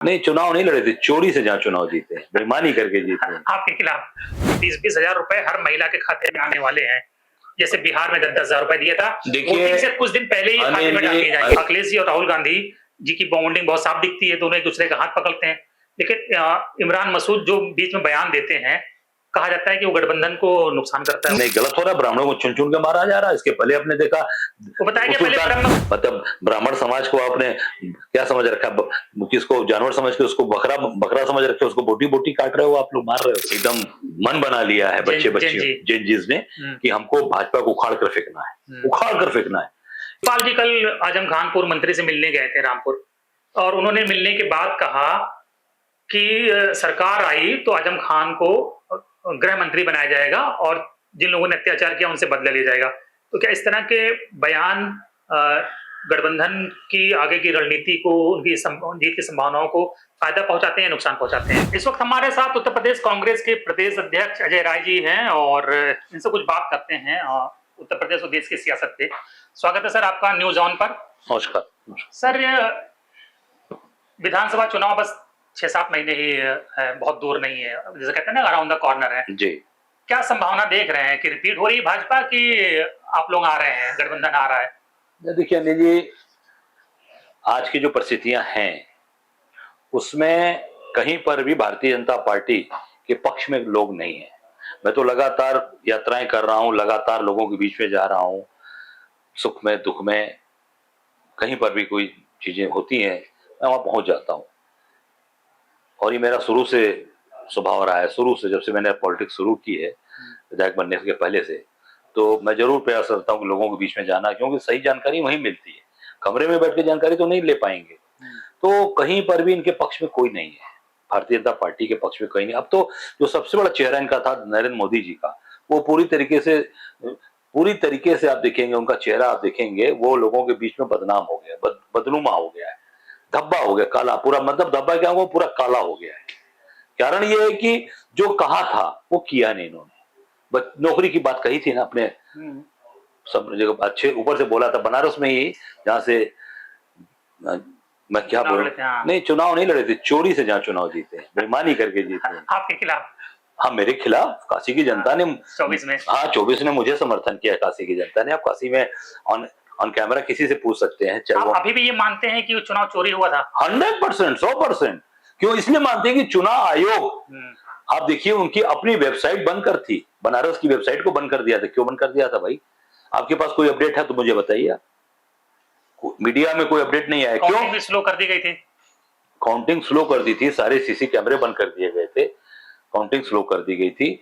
नहीं, चुनाव नहीं लड़े थे, चोरी से जहाँ चुनाव जीते, बेईमानी करके जीते हैं। आपके खिलाफ 20-20 हजार रुपए हर महिला के खाते में आने वाले हैं। जैसे बिहार में 10-10 हजार रुपए दिया था, वोटिंग से कुछ दिन पहले ही खाते में डाल दिए जाएंगे। अखिलेश जी और राहुल गांधी जी की बॉन्डिंग बहुत साफ दिखती है, दोनों एक दूसरे का हाथ पकड़ते हैं। लेकिन इमरान मसूद जो बीच में बयान देते हैं, कहा जाता है कि वो गठबंधन को नुकसान करता है। नहीं, गलत हो रहा है, ब्राह्मणों को चुन चुन के मारा जा रहा है। इसके पहले आपने देखा, वो बताया कि पहले मतलब ब्राह्मण समाज को आपने क्या समझ रखा, किसको जानवर समझ के उसको बकरा समझ रखे, उसको बोटी बोटी काट रहे हो, आप लोग मार रहे हो। एकदम मन बना लिया है बच्चे जिस ने कि हमको भाजपा को उखाड़ कर फेंकना है, उखाड़ कर फेंकना है। पाल जी कल आजम खानपुर मंत्री से मिलने गए थे रामपुर, और उन्होंने मिलने के बाद कहा कि सरकार आई तो आजम खान को गृह मंत्री बनाया जाएगा और जिन लोगों ने अत्याचार किया उनसे बदला लिया जाएगा। तो क्या इस तरह के बयान गठबंधन की आगे की रणनीति को, उनकी जीत की संभावनाओं को फायदा पहुंचाते हैं, नुकसान पहुंचाते हैं? इस वक्त हमारे साथ उत्तर प्रदेश कांग्रेस के प्रदेश अध्यक्ष अजय राय जी हैं और इनसे कुछ बात करते हैं उत्तर प्रदेश और देश की सियासत पे। स्वागत है सर आपका न्यूज ऑन पर। नमस्कार सर, विधानसभा चुनाव बस 6-7 महीने ही है, बहुत दूर नहीं है, जैसे कहते हैं ना अराउंड द कॉर्नर है जी। क्या संभावना देख रहे हैं कि रिपीट हो रही है भाजपा की आप लोग आ रहे हैं, गठबंधन आ रहा है? देखिए अनिल जी, आज की जो परिस्थितियां हैं उसमें कहीं पर भी भारतीय जनता पार्टी के पक्ष में लोग नहीं है। मैं तो लगातार यात्राएं कर रहा हूं, लगातार लोगों के बीच में जा रहा हूं, सुख में दुख में कहीं पर भी कोई चीजें होती हैं मैं वहां पहुंच जाता हूं। और ये मेरा शुरू से स्वभाव रहा है, शुरू से जब से मैंने पॉलिटिक्स शुरू की है विधायक बनने के पहले से, तो मैं जरूर प्रयास करता हूँ कि लोगों के बीच में जाना, क्योंकि सही जानकारी वहीं मिलती है। कमरे में बैठ के जानकारी तो नहीं ले पाएंगे। तो कहीं पर भी इनके पक्ष में कोई नहीं है, भारतीय जनता पार्टी के पक्ष में कोई नहीं। अब तो जो सबसे बड़ा चेहरा इनका था नरेंद्र मोदी जी का, वो पूरी तरीके से आप देखेंगे, उनका चेहरा आप देखेंगे, वो लोगों के बीच में बदनाम हो गया, बदनुमा हो गया है, धब्बा हो गया, काला पूरा, मतलब धब्बा क्या हुआ, पूरा काला हो गया है। कारण ये है कि जो कहा था वो किया नहीं इन्होंने। नौकरी की बात कही थी ना अपने, सब जगह अच्छे ऊपर से बोला था, बनारस में ही जहां से मैं क्या बोल नहीं, चुनाव नहीं लड़े थे, चोरी से जहाँ चुनाव जीते, बेईमानी करके जीते। आपके खिलाफ? हाँ, मेरे खिलाफ काशी की जनता ने 24 में, हाँ 24 ने मुझे समर्थन किया, काशी की जनता ने। आप काशी में ऑन कैमरा किसी से पूछ सकते हैं। आप अभी भी ये मानते हैं कि वो चुनाव चोरी हुआ था? 100%, 100%। क्यों? इसलिए मानते हैं कि चुनाव आयोग, आप देखिए उनकी अपनी वेबसाइट बंद कर थी, बनारस की वेबसाइट को बंद कर दिया था। क्यों बंद कर दिया था भाई? आपके पास कोई अपडेट है तो मुझे बताइए। मीडिया में कोई अपडेट नहीं आया। क्यों? काउंटिंग स्लो कर दी गई थी। काउंटिंग स्लो कर दी थी, सारे सीसी कैमरे बंद कर दिए गए थे, काउंटिंग स्लो कर दी गई थी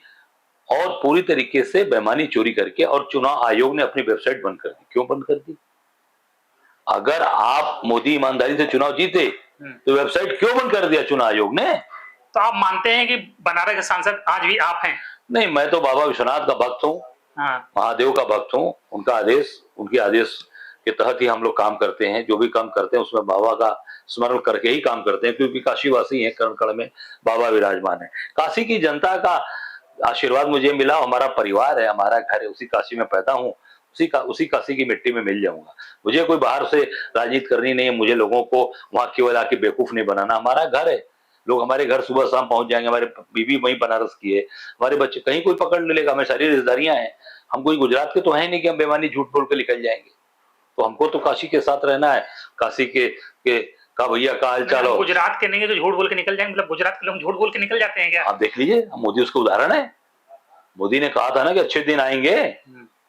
और पूरी तरीके से बेईमानी चोरी करके, और चुनाव आयोग ने अपनी वेबसाइट बंद कर दी। क्यों बंद कर दी? अगर आप मोदी ईमानदारी से चुनाव जीते तो वेबसाइट क्यों बंद कर दिया चुनाव आयोग ने? तो आप मानते हैं कि बनारस के सांसद आज भी आप हैं? नहीं, मैं तो बाबा विश्वनाथ का भक्त हूँ, महादेव का भक्त हूँ। उनका आदेश, उनके आदेश के तहत ही हम लोग काम करते हैं। जो भी काम करते हैं उसमें बाबा का स्मरण करके ही काम करते हैं, क्योंकि काशीवासी हैं, कण कण में बाबा विराजमान है। काशी की जनता का आशीर्वाद मुझे मिला, हमारा परिवार है, हमारा घर है, उसी काशी में पैदा हूँ, उसी काशी की मिट्टी में मिल जाऊंगा। मुझे कोई बाहर से राजनीति करनी नहीं है, मुझे लोगों को वहां केवल आके बेवकूफ नहीं बनाना। हमारा घर है, लोग हमारे घर सुबह शाम पहुंच जाएंगे। हमारे बीवी वहीं बनारस की है, हमारे बच्चे कहीं कोई पकड़ नहीं लेगा। हमें सारी रिश्तेदारियां हैं, हम कोई गुजरात के तो है नहीं कि हम बेमानी झूठ बोल के निकल जाएंगे। तो हमको तो काशी के साथ रहना है। काशी के का भैया का हाल चाल हो। गुजरात के नहीं है तो झूठ बोल के निकल जाएंगे? मतलब गुजरात के लोग झूठ बोल के निकल जाते हैं क्या? आप देख लीजिए, मोदी उसका उदाहरण है। मोदी ने कहा था ना कि अच्छे दिन आएंगे,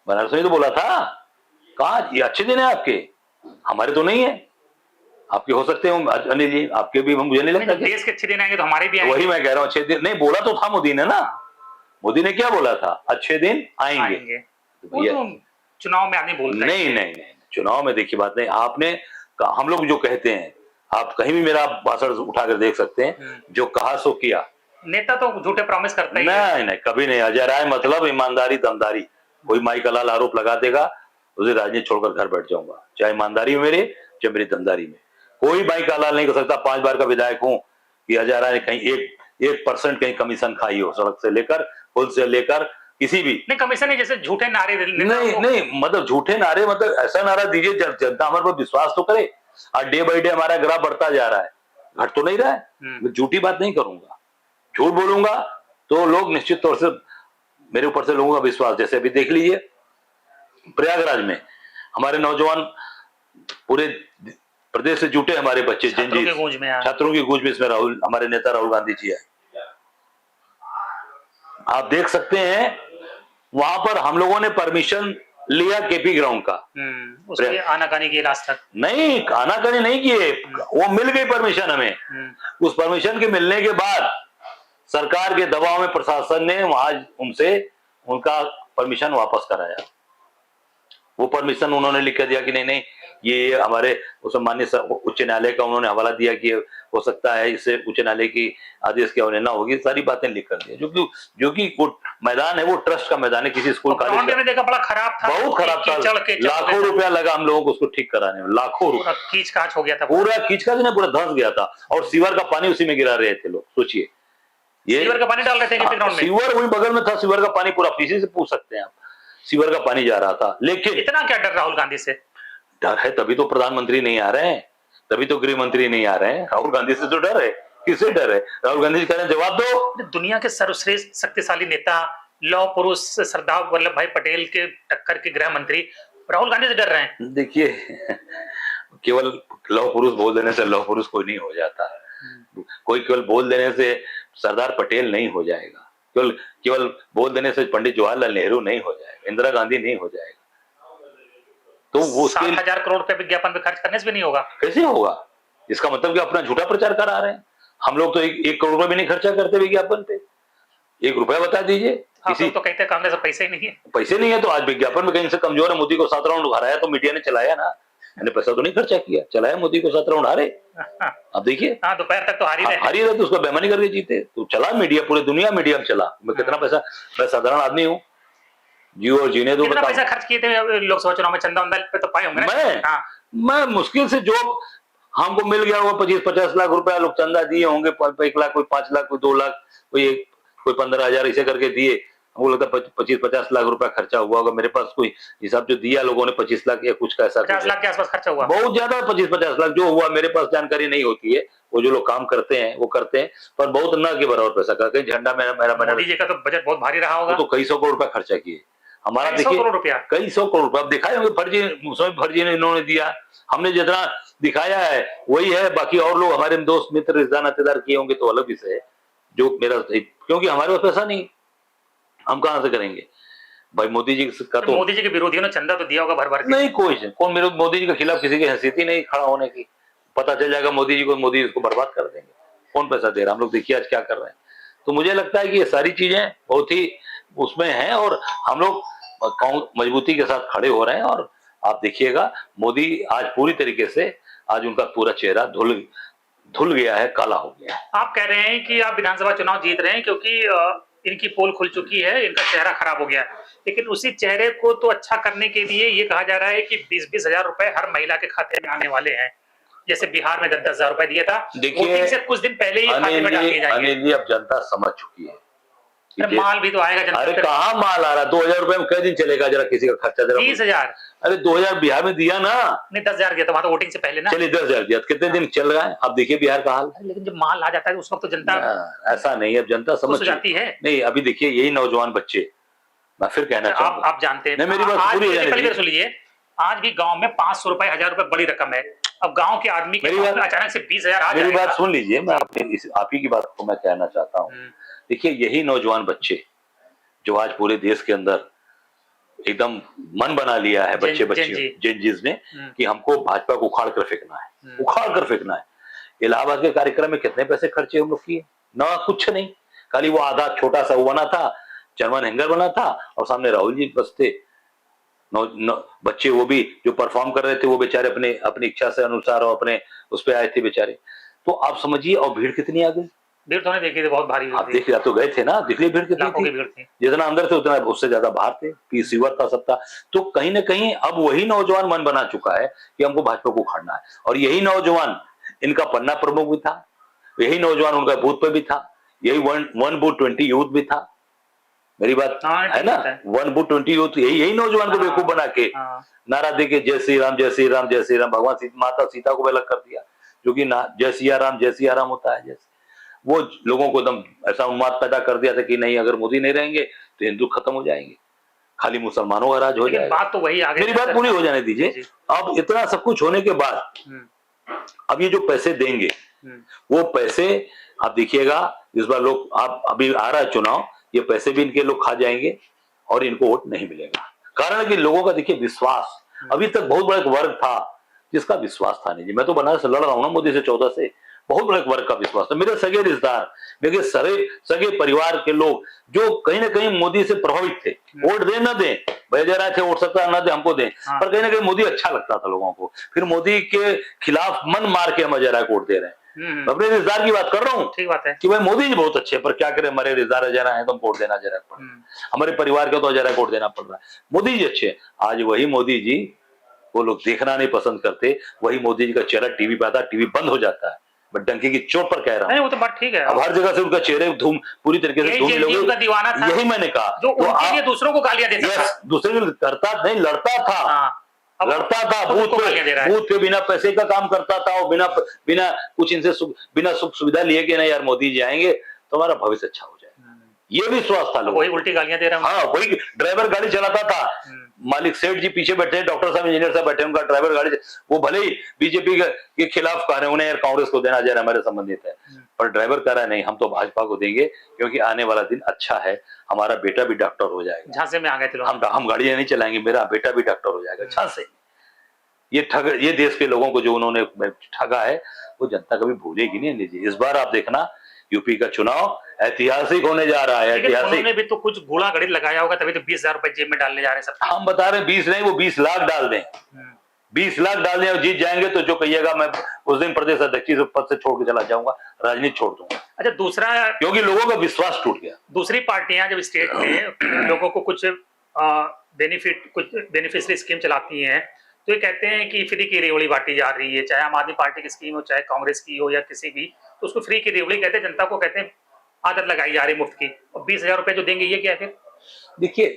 बनारस में तो बोला था। कहा ये अच्छे दिन है आपके, हमारे तो नहीं है। आपके हो सकते हैं अनिल जी, आपके भी, मुझे नहीं लगता। देश के अच्छे दिन आएंगे तो हमारे भी आएंगे। वही मैं कह रहा हूँ, अच्छे दिन नहीं बोला तो था मोदी ने ना। मोदी ने क्या बोला था? अच्छे दिन आएंगे। तो चुनाव में आदमी बोलता है। नहीं, चुनाव में देखिए बात नहीं। आपने, हम लोग जो कहते हैं, आप कहीं भी मेरा भाषण उठाकर देख सकते हैं, जो कहा सो किया। नेता तो झूठे प्रॉमिस करते हैं। नहीं, कभी नहीं। अजय राय मतलब ईमानदारी, दमदारी। कोई माई का लाल आरोप लगा देगा, उसे राजनीति छोड़कर घर बैठ जाऊंगा, चाहे ईमानदारी में मेरे, चाहे मेरी दमदारी में। कोई माई का लाल नहीं कर सकता। 5 बार का विधायक हूं कि अजय राय ने कहीं 1% कहीं कमीशन खाई हो, सड़क से लेकर, पुल से लेकर, किसी भी नहीं। कमीशन नहीं, जैसे झूठे नारे नहीं, मतलब झूठे नारे, मतलब ऐसा नारा दीजिए जनता हमारे पर विश्वास तो करे। और डे बाई डे हमारा ग्राफ बढ़ता जा रहा है, घट तो नहीं रहा है। मैं झूठी बात नहीं करूंगा, झूठ बोलूंगा तो लोग निश्चित तौर से मेरे ऊपर से लोगों का विश्वास, जैसे अभी देख लीजिए प्रयागराज में हमारे नौजवान पूरे प्रदेश से जुटे, हमारे बच्चे छात्रों की गूंज में, छात्रों की गूंज में इसमें राहुल, हमारे नेता राहुल गांधी जी है। आप देख सकते हैं वहां पर हम लोगों ने परमिशन लिया केपी ग्राउंड का, उसके आनाकानी किए लास्ट तक नहीं, आनाकानी नहीं किए, वो मिल गई परमिशन हमें। उस परमिशन के मिलने के बाद सरकार के दबाव में प्रशासन ने वहां उनसे उनका परमिशन वापस कराया। वो परमिशन उन्होंने लिख कर दिया कि नहीं नहीं, ये हमारे उस माननीय उच्च न्यायालय का उन्होंने हवाला दिया कि हो सकता है इससे उच्च न्यायालय की आदेश की अवहेलना होगी, सारी बातें लिख कर दिया। जो कि वो मैदान है वो ट्रस्ट का मैदान है, किसी स्कूल कॉलेज का। देखा बड़ा खराब था, बहुत खराब था, लाखों रुपया लगा हम लोगों को उसको ठीक कराने में, लाखों रुपया। कीच काच हो गया था, पूरा कीच काच नहीं, पूरा धंस गया था। और सीवर का पानी उसी में गिरा रहे थे लोग, सोचिए। ये सीवर का पानी डाल रहे थे ग्राउंड में, सीवर वही बगल में था, सीवर का पानी पूरा, किसी से पूछ सकते हैं आप, सीवर का पानी जा रहा था। लेकिन इतना क्या डर राहुल गांधी से? डर है तभी तो प्रधानमंत्री नहीं आ रहे हैं, तभी तो गृह मंत्री नहीं आ रहे हैं। राहुल गांधी से तो डर है, किससे डर है? राहुल गांधी जी कह रहे हैं जवाब दो। दुनिया के सर्वश्रेष्ठ शक्तिशाली नेता, लौह पुरुष सरदार वल्लभ भाई पटेल के टक्कर के गृह मंत्री राहुल गांधी से डर रहे हैं। देखिए केवल लौह पुरुष बोल देने से लौह पुरुष कोई नहीं हो जाता, कोई केवल बोल देने से सरदार पटेल नहीं हो जाएगा, केवल बोल देने से पंडित जवाहरलाल नेहरू नहीं हो जाएगा, इंदिरा गांधी नहीं हो जाएगा। तो वो 7,000 करोड़ रुपए विज्ञापन पे खर्च करने से भी नहीं होगा। कैसे होगा? इसका मतलब कि अपना झूठा प्रचार करा रहे हैं। हम लोग तो 1 करोड़ रुपए भी नहीं खर्चा करते विज्ञापन पे। 1 रुपया बता दीजिए। किसी तो कहते हैं कांग्रेस में पैसे ही नहीं है, पैसे नहीं है तो आज विज्ञापन में कहीं से कमजोर है। मोदी को 7 राउंड हराया तो मीडिया ने चलाया ना, मैंने पैसा तो नहीं खर्चा किया, चलाया मोदी को 7 राउंड हारे। अब देखिए दोपहर तक तो हारी रहे तो उसका बेमानी करके जीते, तो चला मीडिया, पूरी दुनिया मीडिया में चला। मैं कितना पैसा, मैं साधारण आदमी हूँ, जियो और जीने दो। कितना पैसा खर्च किए थे लोकसभा चुनाव में? चंदा पे तो पाए होंगे ना? मैं मुश्किल से जो हमको मिल गया होगा 25-50 लाख रुपया लोग चंदा दिए होंगे, 1 लाख, कोई 5 लाख, कोई 2 लाख, कोई 15,000 ऐसे करके दिए। हमको लगता है 25-50 लाख रुपया खर्चा हुआ होगा। मेरे पास कोई हिसाब जो दिया लोगों ने 25 लाख या कुछ का, ऐसा 50 लाख के आसपास खर्चा हुआ, बहुत ज्यादा 25-50 लाख जो हुआ। मेरे पास जानकारी नहीं होती है, वो जो लोग काम करते हैं वो करते हैं, पर बहुत न के बराबर पैसा का। कहीं झंडा मेरा मोदी जी का तो बजट बहुत भारी रहा होगा, तो कई 100 करोड़ रुपया खर्चा किए। हमारा देखिए कई 100 करोड़ रुपया, अब दिखाए होंगे फर्जी, फर्जी ने इन्होंने दिया, हमने जितना दिखाया है वही है। बाकी और लोग हमारे दोस्त मित्र रिश्तेदार नातेदार किए होंगे तो अलग विषय है, जो मेरा, क्योंकि हमारे पास पैसा नहीं, हम कहां से करेंगे भाई। मोदी जी का तो मोदी जी के विरोधियों ने चंदा तो दिया होगा भर भर के। नहीं, कोई कौन मेरे मोदी जी के खिलाफ किसी की हैसियत ही नहीं खड़ा होने की। पता चल जाएगा मोदी जी को, मोदी इसको बर्बाद कर देंगे। कौन पैसा दे रहा? हम लोग देखिए आज क्या कर रहे हैं। तो मुझे लगता है कि ये सारी चीजें बहुत ही उसमें हैं और हम लोग मजबूती के साथ खड़े हो रहे हैं। और आप देखिएगा मोदी आज पूरी तरीके से, आज उनका पूरा चेहरा धुल गया है, काला हो गया है। आप कह रहे हैं कि आप विधानसभा चुनाव जीत रहे हैं क्योंकि इनकी पोल खुल चुकी है, इनका चेहरा खराब हो गया है, लेकिन उसी चेहरे को तो अच्छा करने के लिए ये कहा जा रहा है कि 20-20 हजार रुपए हर महिला के खाते में आने वाले हैं। जैसे बिहार में 10-10 हजार रुपए दिया था, देखिए से कुछ दिन पहले ही खाते में डाल दिए जाएंगे। अनिल जी, अब जनता समझ चुकी है, माल भी तो आएगा जनता। अरे कहाँ माल आ रहा? 2,000 रुपए में कई दिन चलेगा? जरा किसी का खर्चा जरा 20,000, अरे 2,000 बिहार में दिया ना, नहीं 10,000 दिया था वहां तो वोटिंग से पहले ना। चलिए 10,000 दिया, कितने दिन चल रहा है? अब देखिए बिहार का हाल। लेकिन जब माल आ जाता है उस वक्त तो जनता, ऐसा नहीं है, अब जनता समझ जाती है। नहीं, अभी देखिए यही नौजवान बच्चे, मैं फिर कहना चाहूंगा, आप जानते हैं, मेरी बात पूरी सुन लीजिए, आज भी गांव में 500 रुपए, 1,000 रुपए बड़ी रकम है। अब गांव के आदमी के अचानक से 20,000 आ जाएगा। मेरी बात सुन लीजिए, मैं आप ही की बात को मैं कहना चाहता हूँ। देखिए यही नौजवान बच्चे जो आज पूरे देश के अंदर एकदम मन बना लिया है, बच्चे जिस ने कि हमको भाजपा को उखाड़ कर फेंकना है, उखाड़ कर फेंकना है। इलाहाबाद के कार्यक्रम में कितने पैसे खर्चे हम लोग किए? ना, कुछ नहीं, खाली वो आधा छोटा सा वो बना था, चरमन हैंगर बना था और सामने राहुल जी बस थे। बच्चे वो भी जो परफॉर्म कर रहे थे वो बेचारे अपनी इच्छा से अनुसार और अपने उस पर आए थे बेचारे। तो आप समझिए, और भीड़ कितनी आ गई। भीड़ तो नहीं देखी थी, बहुत भारी। आप देख तो गए थे ना, दिखली भीड़ कितनी थी? जितना अंदर थे उतना उससे ज्यादा बाहर थे, पीसीवर था, सब था। तो कहीं ना कहीं अब वही नौजवान मन बना चुका है कि हमको भाजपा को उखाड़ना है। और यही नौजवान इनका पन्ना प्रमुख भी था, यही नौजवान उनका बूथ पे भी था, यही वन बूथ 20 यूथ भी था। मेरी बात है ना, 1 बूथ 20 यूथ, यही नौजवान को बेवकूफ बना के नारा दे के जय श्री राम, जय श्री राम, जय श्री राम, भगवान माता सीता को अलग कर दिया। जो कि ना जय सिया राम होता है, जैसे वो लोगों को एकदम ऐसा उन्माद पैदा कर दिया था कि नहीं, अगर मोदी नहीं रहेंगे तो हिंदू खत्म हो जाएंगे, खाली मुसलमानों का राज हो लेकिन जाएगा। बात तो वही आगे मेरी बात पूरी हो जाने दीजिए। जी। अब इतना सब कुछ होने के बाद अब ये जो पैसे देंगे, वो पैसे आप देखिएगा इस बार लोग, आप अभी आ रहा है चुनाव, ये पैसे भी इनके लोग खा जाएंगे और इनको वोट नहीं मिलेगा। कारण कि लोगों का देखिए विश्वास, अभी तक बहुत बड़ा एक वर्ग था जिसका विश्वास था नहीं जी। मैं तो बनारस से लड़ रहा हूं ना मोदी से 14 से, बहुत बड़ा एक वर्ग का विश्वास था। मेरे सगे रिश्तेदार, मेरे सगे परिवार के लोग जो कहीं ना कहीं मोदी से प्रभावित थे, वोट दे न दे, भेजे रहे थे, वोट सकता न दे, हमको दे, पर कहीं ना कहीं मोदी अच्छा लगता था लोगों को। फिर मोदी के खिलाफ मन मार के हम अजय राय को वोट दे रहे हैं। अपने रिश्तेदार की बात कर रहा हूँ, ठीक बात है कि भाई मोदी जी बहुत अच्छे, पर क्या करें, हमारे रिश्तेदार अजय राय है तो हम वोट देना अजय राय पड़ रहा है, हमारे परिवार का तो अजय राय को वोट देना पड़ रहा है। मोदी जी अच्छे, आज वही मोदी जी वो लोग देखना नहीं पसंद करते, वही मोदी जी का चेहरा टीवी पे आता है, टीवी बंद हो जाता है। मैं डंकी की चोट पर कह रहा हूँ, वो तो बात ठीक है। अब हर जगह से उनका चेहरे धूम पूरी तरीके से धूम लोग, उनका दीवाना था, यही मैंने कहा, जो उनके लिए दूसरों को गालियां देता था, दूसरे को करता नहीं, लड़ता था, लड़ता था, बूथ पे बिना पैसे का काम करता था, और बिना कुछ इनसे बिना सुख सुविधा लिए कि नहीं यार मोदी जी आएंगे तो हमारा भविष्य अच्छा हो जाएगा, ये विश्वास था लोगों। वही उल्टी गालियां दे रहा हूं। हाँ, वही ड्राइवर गाड़ी चलाता था, मालिक सेठ जी पीछे बैठे, डॉक्टर साहब इंजीनियर साहब बैठे, उनका ड्राइवर गाड़ी, वो भले ही बीजेपी के खिलाफ कह रहे हैं, उन्हें यार कांग्रेस को देना जा रहा है, हमारे संबंधित है, पर ड्राइवर कह रहा है नहीं, हम तो भाजपा को देंगे क्योंकि आने वाला दिन अच्छा है, हमारा बेटा भी डॉक्टर हो जाएगा। झांसे में आ गए थे लोग, हम गाड़ियां नहीं चलाएंगे, मेरा बेटा भी डॉक्टर हो जाएगा। झांसे ये देश के लोगों को जो उन्होंने ठगा है वो जनता कभी भूलेगी नहीं। लीजिए इस बार आप देखना यूपी का चुनाव ऐतिहासिक होने जा रहा है, ऐतिहासिक। उन्होंने भी तो कुछ घोड़ा घड़ी लगाया होगा, तभी तो 20,000 रुपए जेब में डालने जा रहे हैं सब। हम बता रहे 20 नहीं, वो 20 लाख डाल दें, 20 लाख डाल दें और जीत जाएंगे तो जो कहिएगा मैं उस दिन प्रदेश अध्यक्ष पद से छोड़ के चला जाऊंगा, राजनीति छोड़ दूंगा। अच्छा, दूसरा, क्योंकि लोगों का विश्वास टूट गया। दूसरी पार्टियां जब स्टेट में लोगों को कुछ बेनिफिशियरी स्कीम चलाती हैं तो ये कहते हैं कि फ्री की रेवड़ी बांटी जा रही है, चाहे आम आदमी पार्टी की स्कीम हो, चाहे कांग्रेस की हो या किसी भी, तो उसको फ्री की रेवड़ी कहते हैं, जनता को कहते हैं आदत लगाई जा रही मुफ्त की, और 20,000 रुपए जो देंगे ये क्या है फिर? देखिए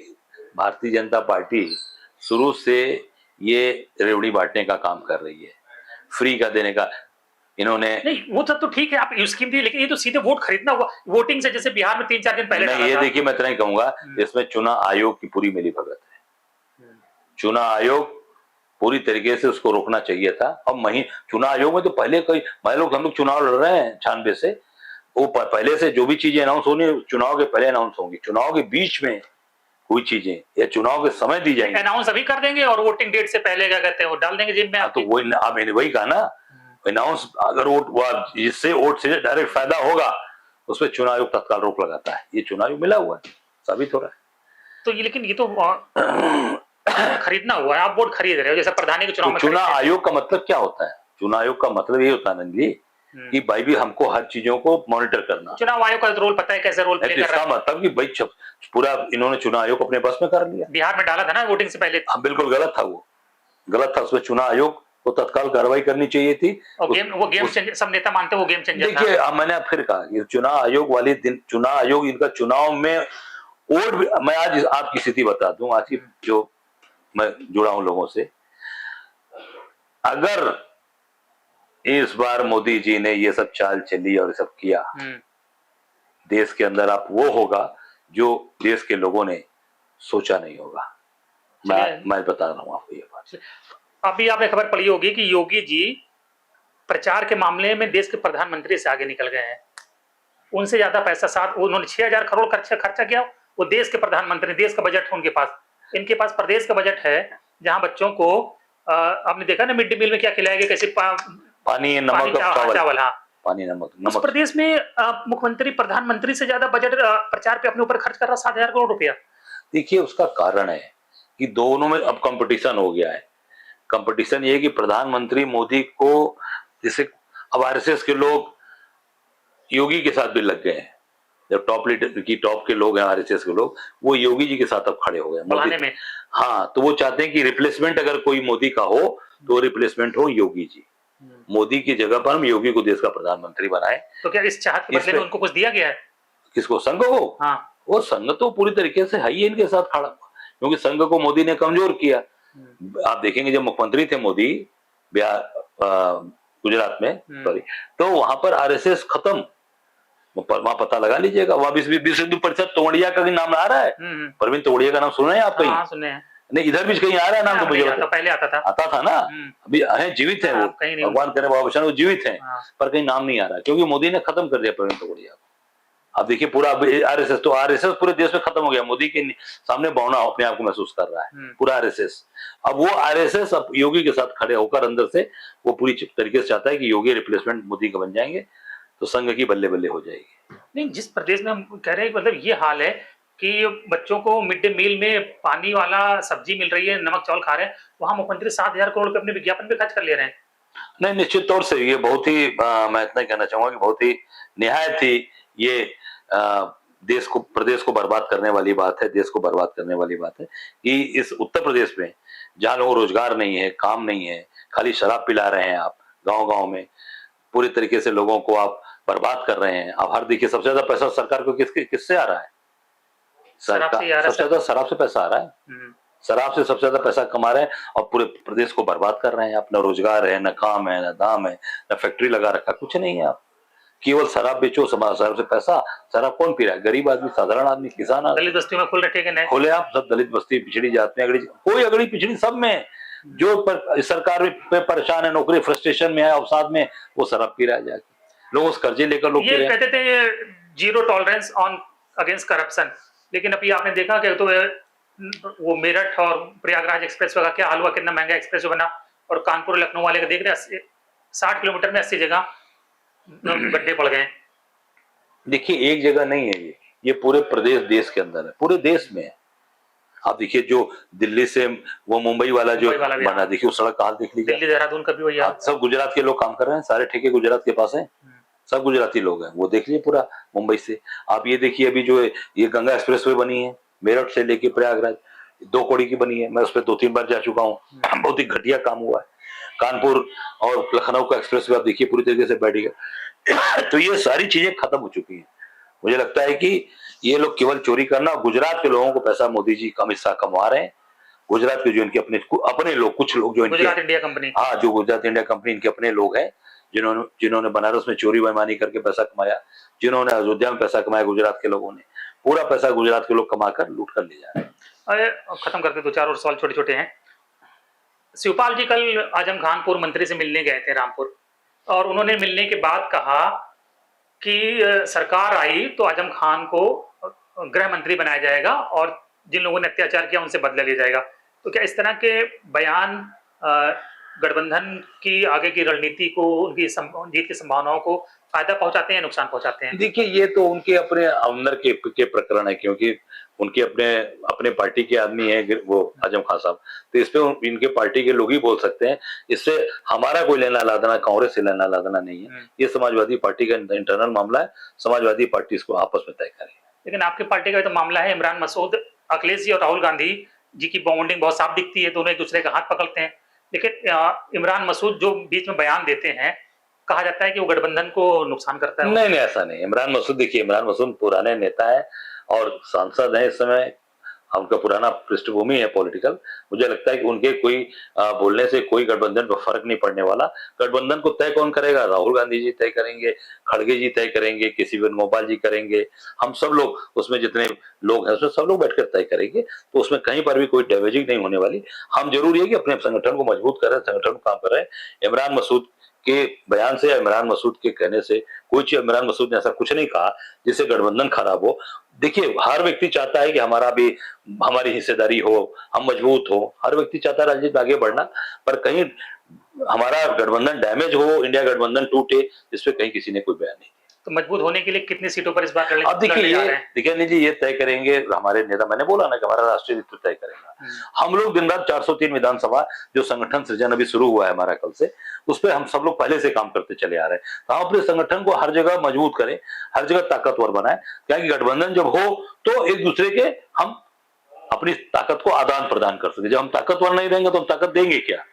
भारतीय जनता पार्टी शुरू से ये रेवड़ी बांटने का काम कर रही है, फ्री का देने का। इन्होंने नहीं, वो सब तो ठीक है, आप स्कीम दी, लेकिन ये तो सीधे वोट खरीदना हुआ, वोटिंग से, जैसे बिहार में 3-4 दिन पहले नहीं, ये देखिए मैं इतना ही कहूंगा, इसमें चुनाव आयोग की पूरी मिलीभगत है। चुनाव आयोग पूरी तरीके से उसको रोकना चाहिए था। अब चुनाव आयोग में तो पहले कई हम लोग चुनाव लड़ रहे हैं 96 से, वो पहले से जो भी चीजें अनाउंस होनी चुनाव के पहले अनाउंस होंगी, चुनाव के बीच में कोई चीजें या चुनाव के समय दी जाएंगी, अनाउंस अभी कर देंगे और वोटिंग डेट से पहले क्या कहते हैं वो डाल देंगे जेब में। तो वही कहा ना, अनाउंस अगर वोट जिससे वोट से डायरेक्ट फायदा होगा उस पर चुनाव आयोग तत्काल रोक लगाता है। ये चुनाव आयोग मिला हुआ है, साबित हो रहा है। तो ये, लेकिन ये तो खरीदना हुआ है, आप वोट खरीद रहे हो, जैसे प्रधानी के चुनाव में। चुनाव आयोग का मतलब क्या होता है? चुनाव आयोग का मतलब ये होता है नंदी कि भाई भी हमको हर चीजों को मॉनिटर करना। चुनाव आयोग का रोल पता है कैसे रोल प्ले कर रहा है? इसका मतलब कि भाई पूरा इन्होंने चुनाव आयोग अपने बस में कर लिया। बिहार में डाला था ना वोटिंग से पहले। हाँ बिल्कुल गलत था, वो गलत था, उसमें चुनाव आयोग को तत्काल कार्रवाई करनी चाहिए थी। वो गेम चेंजर, सब नेता मानते वो गेम चेंजर। देखिए मैंने फिर कहा कि चुनाव आयोग वाले दिन, चुनाव आयोग इनका चुनाव में वोट, मैं आज आपकी स्थिति बता दूं, आज की जो मैं जुड़ा हूं लोगों से, अगर इस बार मोदी जी ने ये सब चाल चली और सब किया, देश के अंदर आप वो होगा जो देश के लोगों ने सोचा नहीं होगा। मैं बता रहा हूं आपको ये बात। अभी आपने खबर पढ़ी होगी कि योगी जी प्रचार के मामले में देश के प्रधानमंत्री से आगे निकल गए हैं, उनसे ज्यादा पैसा उन्होंने 6,000 करोड़ खर्चा किया। वो देश के प्रधानमंत्री, देश का बजट है उनके पास, इनके पास प्रदेश का बजट है जहां बच्चों को आपने देखा ना मिड डे मील में क्या खिलाया गया, कैसे पानी नमक चावल। हाँ, पानी नमक। उस प्रदेश में मुख्यमंत्री प्रधानमंत्री से ज्यादा बजट प्रचार पे अपने ऊपर खर्च कर रहा 7,000 करोड़ रुपया। देखिए उसका कारण है कि दोनों में अब कंपटीशन हो गया है। कंपटीशन ये कि प्रधानमंत्री मोदी को, जैसे अब आरएसएस के लोग योगी के साथ भी लग गए हैं, जब टॉप के लोग हैं आरएसएस के लोग, वो योगी जी के साथ अब खड़े हो गए मोदी में। हाँ, तो वो चाहते हैं कि रिप्लेसमेंट अगर कोई मोदी का हो तो रिप्लेसमेंट हो योगी जी। मोदी की जगह पर हम योगी को देश का प्रधानमंत्री बनाए। तो क्या इस चाहत के बदले में उनको कुछ दिया गया है? किसको? संघ को? हाँ, वो संघ तो पूरी तरीके से है ही इनके साथ खड़ा, क्योंकि संघ को मोदी ने कमजोर किया। आप देखेंगे जब मुख्यमंत्री थे मोदी गुजरात में, सॉरी, तो वहां पर आरएसएस खत्म, वहां पता लगा लीजिएगा। वहां विश्व हिंदू परिषद तोड़िया का भी नाम आ रहा है। प्रवीण तोड़िया का नाम सुना है आप कहीं? हाँ, सुने हैं। नहीं, इधर भी कहीं आ रहा है नाम? तो मुझे पहले आता था ना। अभी है, जीवित है वो, भगवान करे बाबा बचाने, वो जीवित है, पर कहीं नाम नहीं आ रहा क्योंकि मोदी ने खत्म कर दिया प्रवीण तोड़िया को। अब देखिए पूरा आरएसएस, तो आरएसएस पूरे देश में खत्म हो गया, मोदी के सामने बौना अपने आप को महसूस कर रहा है पूरा आरएसएस। अब वो आरएसएस अब योगी के साथ खड़े होकर अंदर से वो पूरी तरीके से चाहता है कि योगी रिप्लेसमेंट मोदी का बन जाएंगे, तो संघ की बल्ले बल्ले हो जाएगी। नहीं, जिस प्रदेश में हम कह रहे हैं, मतलब ये हाल है कि बच्चों को मिड डे मील में पानी वाला सब्जी मिल रही है, नमक चावल खा रहे हैं, वहां मुख्यमंत्री 7,000 करोड़ रुपए अपने विज्ञापन पे खर्च कर ले रहे हैं। नहीं, निश्चित तौर से ये बहुत ही मैं इतना कहना चाहूंगा कि बहुत ही निहायत ही ये देश को, प्रदेश को बर्बाद करने वाली बात है, देश को बर्बाद करने वाली बात है कि इस उत्तर प्रदेश में जहां लोगों को रोजगार नहीं है, काम नहीं है, खाली शराब पिला रहे हैं आप गांव गांव में, पूरी तरीके से लोगों को आप बर्बाद कर रहे हैं। आप हर देखिए सबसे ज्यादा पैसा सरकार को किससे आ रहा है? सरकार सबसे ज्यादा शराब से पैसा आ रहा है, शराब से सबसे ज्यादा पैसा कमा रहे हैं और पूरे प्रदेश को बर्बाद कर रहे हैं। अपना रोजगार है, न काम है, न दाम है, न फैक्ट्री लगा रखा, कुछ नहीं है। आप केवल शराब बेचो, शराब से पैसा। शराब कौन पी रहा है? गरीब आदमी, साधारण आदमी, किसान आदमी। दलित बस्ती में खोल रखे खोले आप, सब दलित बस्ती, पिछड़ी जात में, कोई अगड़ी पिछड़ी सब में जो सरकार पे परेशान है, नौकरी फ्रस्ट्रेशन में है, अवसाद में, वो शराब पी रहा है जाके। लोग उस कर्जे लेकर लोग ये कहते थे zero tolerance on against corruption, लेकिन अभी आपने देखा कि तो वो मेरठ और प्रयागराज एक्सप्रेस का क्या हाल हुआ, कितना महंगा एक्सप्रेस बना, और कानपुर लखनऊ वाले का देख रहे 60 किलोमीटर में 80 जगह गड्ढे पड़ गए। देखिए एक जगह नहीं है, ये पूरे प्रदेश, देश के अंदर है, पूरे देश में है। आप देखिए जो दिल्ली से वो मुंबई वाला जो बना, देखिए वो सड़क का हाल देख लीजिए। दिल्ली देहरादून का भी वही हाल। सब गुजरात के लोग काम कर रहे हैं, सारे ठेके गुजरात के पास हैं, सब गुजराती लोग हैं। वो देख लीजिए पूरा मुंबई से। आप ये देखिए अभी जो ये गंगा एक्सप्रेसवे बनी है मेरठ से लेके प्रयागराज, 2 करोड़ की बनी है, मैं उस पर 2-3 बार जा चुका हूँ, बहुत ही घटिया काम हुआ है। कानपुर और लखनऊ का एक्सप्रेसवे आप देखिए पूरी तरीके से बैठ गया। तो ये सारी चीजें खत्म हो चुकी हैं। मुझे लगता है कि ये लोग केवल चोरी करना, गुजरात के लोगों को पैसा मोदी जी कम हिस्सा कमा रहे हैं। गुजरात के जो इनके अपने लोग, कुछ लोग जो गुजरात इंडिया कंपनी, हाँ, जो गुजरात इंडिया कंपनी इनके अपने लोग हैं, जिन्होंने बनारस में चोरी बेईमानी करके पैसा कमाया, जिन्होंने अयोध्या में पैसा कमाया, गुजरात के लोगों ने पूरा पैसा गुजरात के लोग कमाकर लूट कर ले जा रहे हैं। अरे खत्म करते, 2-4 और सवाल छोटे छोटे हैं। शिवपाल जी कल आजम खान पूर्व मंत्री से मिलने गए थे रामपुर, और उन्होंने मिलने के बाद कहा कि सरकार आई तो आजम खान को गृह मंत्री बनाया जाएगा और जिन लोगों ने अत्याचार किया उनसे बदला लिया जाएगा। तो क्या इस तरह के बयान गठबंधन की आगे की रणनीति को, उनकी जीत की संभावनाओं को फायदा पहुंचाते हैं, नुकसान पहुंचाते हैं? देखिए ये तो उनके अपने अंदर के प्रकरण है, क्योंकि उनके अपने पार्टी के आदमी है वो आजम खान साहब, तो इस पे इनके पार्टी के लोग ही बोल सकते हैं। इससे हमारा कोई लेना लादना, कांग्रेस से लेना लादना नहीं है। ये समाजवादी पार्टी का इंटरनल मामला है, समाजवादी पार्टी इसको आपस में तय करे। लेकिन आपकी पार्टी का तो मामला है, इमरान मसूद, अखिलेश जी और राहुल गांधी जी की बॉन्डिंग बहुत साफ दिखती है, दोनों एक दूसरे का हाथ पकड़ते हैं। लेकिन इमरान मसूद जो बीच में बयान देते हैं, कहा जाता है कि वो गठबंधन को नुकसान करता है। नहीं, ऐसा नहीं। इमरान मसूद, देखिए इमरान मसूद पुराने नेता है और सांसद है, इस समय उनका पुराना पृष्ठभूमि है पॉलिटिकल। मुझे लगता है कि उनके कोई बोलने से कोई गठबंधन पर फर्क नहीं पड़ने वाला। गठबंधन को तय कौन करेगा? राहुल गांधी जी तय करेंगे, खड़गे जी तय करेंगे, केसी वेणुगोपाल जी करेंगे, हम सब लोग, उसमें जितने लोग हैं उसमें सब लोग बैठकर तय करेंगे। तो उसमें कहीं पर भी कोई डैमेजिंग नहीं होने वाली। हम जरूरी है कि अपने संगठन को मजबूत करें, संगठन को काम करें। इमरान मसूद के बयान से या इमरान मसूद के कहने से कोई चीज, इमरान मसूद ने ऐसा कुछ नहीं कहा जिससे गठबंधन खराब हो। देखिए हर व्यक्ति चाहता है कि हमारा भी, हमारी हिस्सेदारी हो, हम मजबूत हो, हर व्यक्ति चाहता है राजनीति में आगे बढ़ना, पर कहीं हमारा गठबंधन डैमेज हो, इंडिया गठबंधन टूटे, इस पे कहीं किसी ने कोई बयान नहीं। तो मजबूत होने के लिए कितनी सीटों पर इस बार अब देखिए नीति ये तय करेंगे हमारे नेता। मैंने बोला ना कि हमारा राष्ट्रीय नेतृत्व तय करेगा। हम लोग दिन रात 403 विधानसभा जो संगठन सृजन अभी शुरू हुआ है हमारा कल से, उस पर हम सब लोग पहले से काम करते चले आ रहे हैं। तो हम अपने संगठन को हर जगह मजबूत करें, हर जगह ताकतवर बनाए, क्योंकि गठबंधन जब हो तो एक दूसरे के हम अपनी ताकत को आदान प्रदान कर सके। जब हम ताकतवर नहीं रहेंगे तो हम ताकत देंगे क्या?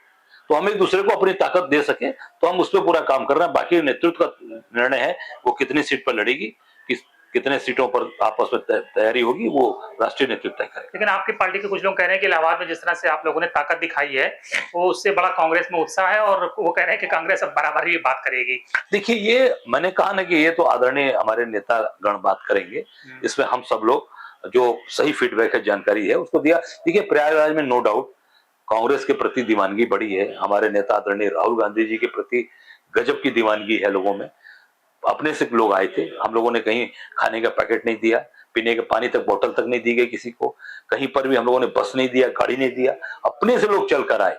तो हम एक दूसरे को अपनी ताकत दे सके, तो हम उस पर पूरा काम कर रहे हैं। बाकी नेतृत्व का निर्णय है वो कितनी सीट पर लड़ेगी, कितने सीटों पर आपस में तैयारी होगी वो राष्ट्रीय नेतृत्व तय करेगा। लेकिन आपकी पार्टी के कुछ लोग कह रहे हैं कि इलाहाबाद में जिस तरह से आप लोगों ने ताकत दिखाई है वो उससे बड़ा कांग्रेस में उत्साह है और वो कह रहे हैं कि कांग्रेस अब बराबर ही बात करेगी। देखिए, ये मैंने कहा ना कि ये तो आदरणीय हमारे नेता गण बात करेंगे, इसमें हम सब लोग जो सही फीडबैक है, जानकारी है, उसको दिया। देखिए, प्रयागराज में नो डाउट कांग्रेस के प्रति दीवानगी बढ़ी है। हमारे नेता आदरणीय राहुल गांधी जी के प्रति गजब की दीवानगी है लोगों में। अपने से लोग आए थे, हम लोगों ने कहीं खाने का पैकेट नहीं दिया, पीने के पानी तक बोतल तक नहीं दी गई किसी को, कहीं पर भी हम लोगों ने बस नहीं दिया, गाड़ी नहीं दिया, अपने से लोग चलकर आए,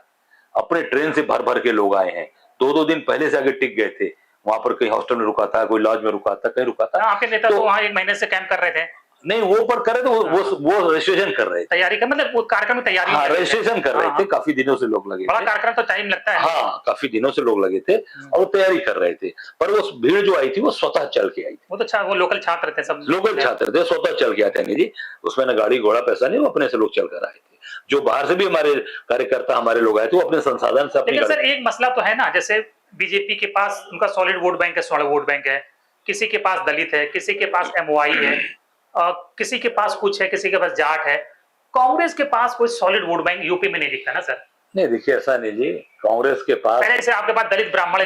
अपने ट्रेन से भर भर के लोग आए हैं। 2-2 दिन पहले से आगे टिक गए थे, वहां पर कहीं हॉस्टल में रुका था, कोई लॉज में रुका था, कहीं रुका था। आपके नेता तो वहां 1 महीने से कैंप कर रहे थे। नहीं, वो पर करे तो वो रजिस्ट्रेशन कर रहे थे, तैयारी कर मतलब वो कार्यक्रम में तैयारी। हाँ, रजिस्ट्रेशन कर रहे थे, काफी दिनों से लोग लगे बड़ा थे। कार्यक्रम तो टाइम लगता है। हाँ, काफी दिनों से लोग लगे थे और वो तैयारी कर रहे थे, पर वो भीड़ जो आई थी वो स्वतः चल के आई थी। वो तो वो लोकल छात्र थे, सब लोकल छात्र थे, स्वतः चल के आते हैं जी, उसमें ना गाड़ी घोड़ा पैसा नहीं, वो अपने से लोग चलकर आए थे। जो बाहर से भी हमारे कार्यकर्ता हमारे लोग आए थे वो अपने संसाधन से अपनी। लेकिन सर एक मसला तो है ना, जैसे बीजेपी के पास उनका सॉलिड वोट बैंक है, सॉलिड वोट बैंक है, किसी के पास दलित है, किसी के पास एमओआई है, किसी के पास कुछ है, किसी के पास जाट है। कांग्रेस के पास कोई सॉलिड वोट बैंक यूपी में नहीं दिखता ना सर। नहीं, देखिए ऐसा नहीं जी, कांग्रेस के पास पहले से आपके पास दलित ब्राह्मण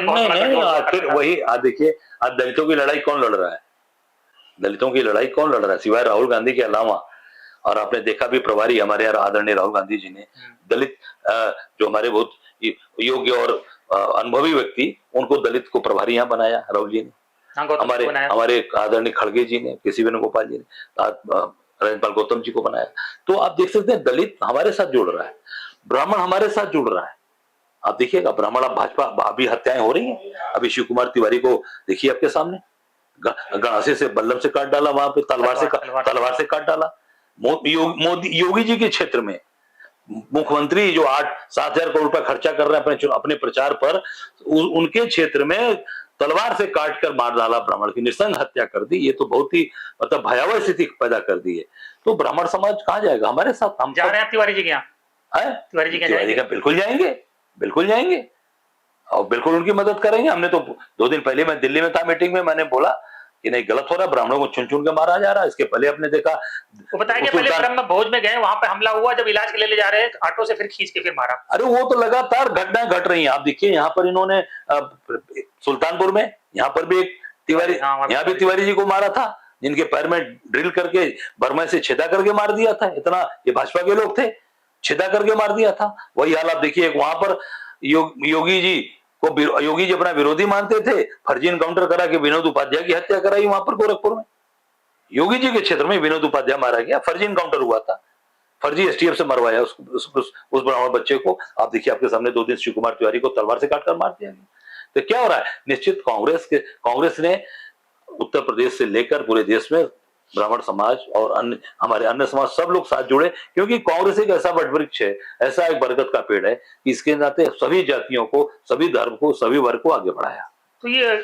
फिर वही देखिए, आज दलितों की लड़ाई कौन लड़ रहा है? दलितों की लड़ाई कौन लड़ रहा है सिवाय राहुल गांधी के अलावा? और आपने देखा भी प्रभारी हमारे आदरणीय राहुल गांधी जी ने दलित जो हमारे बहुत योग्य और अनुभवी व्यक्ति, उनको दलित को प्रभारी यहाँ बनाया राहुल जी ने। हमारे आदरणीय खड़गे जी ने, केसी वेणुगोपाल जी ने, राजपाल गौतम जी को बनाया। तो आप देख सकते हैं दलित हमारे साथ जुड़ रहा है, ब्राह्मण हमारे साथ जुड़ रहा है। आप देखिएगा ब्राह्मण, अब भाजपा अभी हत्याएं हो रही हैं, अभी शिव कुमार तिवारी को देखिए आपके सामने, गणासे से बल्लम से काट डाला, वहां पे तलवार से काट डाला। योगी जी के क्षेत्र में मुख्यमंत्री जो 8-7 हजार करोड़ रुपया खर्चा कर रहे हैं अपने प्रचार पर, उनके क्षेत्र में तलवार से काट कर मार डाला, ब्राह्मण की नृशंस हत्या कर दी। ये तो बहुत ही मतलब भयावह स्थिति पैदा कर दी है। तो ब्राह्मण समाज कहाँ जाएगा हमारे साथ? हम जा रहे हैं तिवारी जी के यहाँ, तिवारी जी का बिल्कुल जाएंगे, बिल्कुल जाएंगे और बिल्कुल उनकी मदद करेंगे। हमने तो 2 दिन पहले मैं दिल्ली में था मीटिंग में, मैंने बोला कि नहीं, गलत हो रहा है, ब्राह्मणों को चुन चुन के मारा जा रहा है। इसके पहले आपने देखा, वो बताया कि पहले ब्रह्म भोज में गए, वहां पे हमला हुआ, जब इलाज के लिए ले जा रहे हैं ऑटो से फिर खींच के फिर मारा। अरे वो तो लगातार घटनाएं घट रही हैं। आप देखिए यहाँ पर इन्होंने सुल्तानपुर में, यहाँ पर भी एक तिवारी, यहाँ भी तिवारी जी को मारा था, जिनके पैर में ड्रिल करके बर्मा से छेदा करके मार दिया था। इतना ये भाजपा के लोग थे, छेदा करके मार दिया था। वही हाल आप देखिए, वहां पर योगी जी अपना विरोधी मानते थे, फर्जी एनकाउंटर करा के विनोद उपाध्याय की हत्या कराई वहां पर गोरखपुर में। योगी जी के क्षेत्र में विनोद उपाध्याय मारा गया, फर्जी एनकाउंटर हुआ था, फर्जी एसटीएफ से मरवाया उस ब्राह्मण बच्चे को। आप देखिए आपके सामने 2 दिन शिव कुमार तिवारी को तलवार से काटकर मार दिया गया। तो क्या हो रहा है? निश्चित कांग्रेस ने उत्तर प्रदेश से लेकर पूरे देश में ब्राह्मण समाज और हमारे अन्य समाज सब लोग साथ जुड़े, क्योंकि कांग्रेस एक ऐसा वटवृक्ष है, ऐसा एक बरगद का पेड़ है कि इसके नाते सभी जातियों को, सभी धर्म को, सभी वर्ग को आगे बढ़ाया। तो ये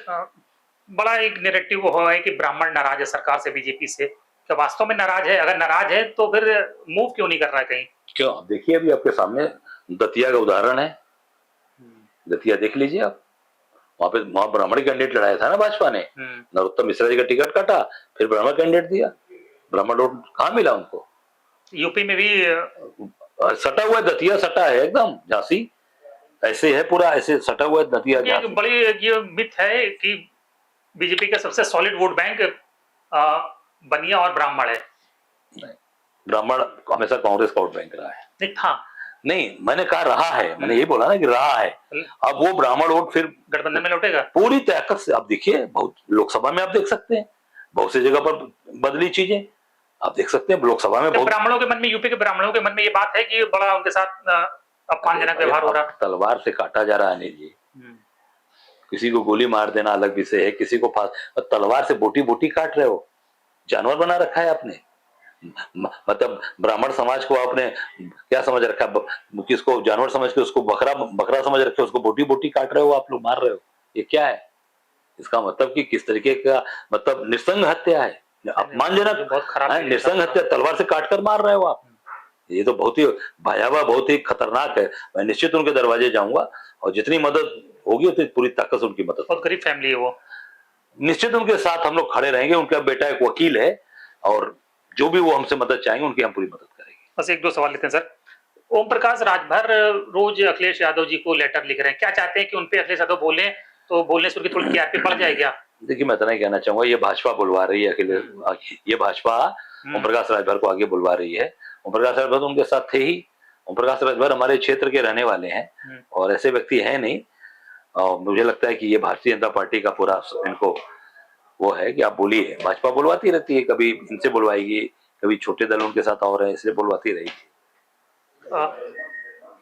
बड़ा एक नैरेटिव हुआ है कि ब्राह्मण नाराज है सरकार से, बीजेपी से। क्या वास्तव में नाराज है? अगर नाराज है तो फिर मूव क्यों नहीं कर रहा है कहीं? क्यों? देखिए अभी आपके सामने दतिया का उदाहरण है, दतिया देख लीजिए आप, वहां ब्राह्मण कैंडिडेट लड़ाया था ना भाजपा ने, नरोत्तम मिश्रा जी का टिकट काटा, फिर ब्राह्मण कैंडिडेट दिया, ब्राह्मण वोट कहाँ मिला उनको? यूपी में भी सटा हुआ दतिया, सटा है एकदम झांसी, ऐसे है पूरा, ऐसे सटा हुआ दतिया। बड़ी ये मिथ है कि बीजेपी का सबसे सॉलिड वोट बैंक बनिया और ब्राह्मण है। ब्राह्मण हमेशा कांग्रेस का वोट बैंक रहा है। नहीं था, नहीं, मैंने कहा रहा है, मैंने ये बोला ना कि रहा है। अब वो ब्राह्मण वोट फिर गठबंधन में लौटेगा पूरी ताकत से। आप देखिए, बहुत लोकसभा में आप देख सकते हैं, बहुत सी जगह पर बदली चीजें आप देख सकते हैं। लोकसभा में ब्राह्मणों के मन में, यूपी के ब्राह्मणों के मन में ये बात है कि बड़ा उनके साथ अपमानजनक व्यवहार हो रहा है। तलवार से काटा जा रहा है अनिल जी, किसी को गोली मार देना अलग विषय है, किसी को तलवार से बोटी बोटी काट रहे हो, जानवर बना रखा है आपने। मतलब ब्राह्मण समाज को आपने क्या समझ रखा, किसको जानवर समझ के, उसको बकरा समझ रखे, उसको बोटी बोटी काट रहे हो आप लोग, मार रहे हो। ये क्या है? इसका मतलब कि किस तरीके का, मतलब निस्संग हत्या है, अपमानजनक, बहुत खराब निस्संग हत्या, तलवार से काटकर मार रहे हो आप। ये तो बहुत ही भयावह, बहुत ही खतरनाक है। मैं निश्चित उनके दरवाजे जाऊंगा और जितनी मदद होगी उतनी पूरी ताकत से उनकी मदद। बहुत गरीब फैमिली है वो। निश्चित उनके साथ हम लोग खड़े रहेंगे। उनका बेटा एक वकील है और जो भी वो हमसे मदद चाहेंगे उनकी हम पूरी मदद करेंगे। बस एक दो सवाल लेते हैं सर। ओम प्रकाश राजभर रोज अखिलेश यादव जी को लेटर लिख रहे हैं, क्या चाहते हैं कि उनपे अखिलेश यादव बोले तो बोलने से उनकी थोड़ी टीआरपी बढ़ जाए क्या? देखिए, मैं इतना ही कहना चाहूंगा, ये भाजपा बुलवा रही है ये भाजपा ओम प्रकाश राजभर को आगे बुलवा रही है। ओम प्रकाश राजभर तो उनके साथ थे ही। ओम प्रकाश राजभर हमारे क्षेत्र के रहने वाले हैं और ऐसे व्यक्ति है नहीं। और मुझे लगता है कि ये भारतीय जनता पार्टी का पूरा इनको वो है कि आप बोलिए, भाजपा बुलवाती रहती है, कभी इनसे बुलवाएगी, कभी छोटे दल उनके साथ और है, इसलिए बुलवाती रहेगी।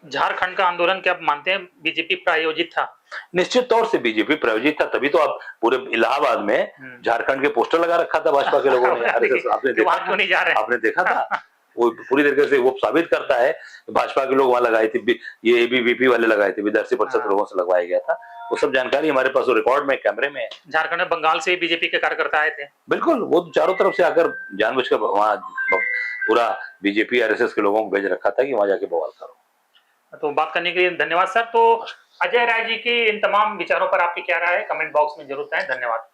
झारखंड का आंदोलन क्या आप मानते हैं बीजेपी प्रायोजित था? निश्चित तौर से बीजेपी प्रायोजित था, तभी तो आप पूरे इलाहाबाद में झारखंड के पोस्टर लगा रखा था भाजपा के लोगों ने। आपने देखा, क्यों नहीं जा रहे? आपने देखा था? वो पूरी तरीके से वो साबित करता है भाजपा के लोग वहां लगाए थे, ये एबीवीपी वाले लगाए थे, विद्यार्थी परिषद लोगों से लगवाया गया था। वो सब जानकारी हमारे पास रिकॉर्ड में कैमरे में है। झारखंड में बंगाल से बीजेपी के कार्यकर्ता आए थे। बिल्कुल, वो तो चारों तरफ से आकर जानबूझकर वहां पूरा बीजेपी आरएसएस के लोगों को भेज रखा था कि वहां जाके बवाल करो। तो बात करने के लिए धन्यवाद सर। तो अजय राय जी के इन तमाम विचारों पर आपकी क्या राय है, कमेंट बॉक्स में जरूर बताएं। धन्यवाद।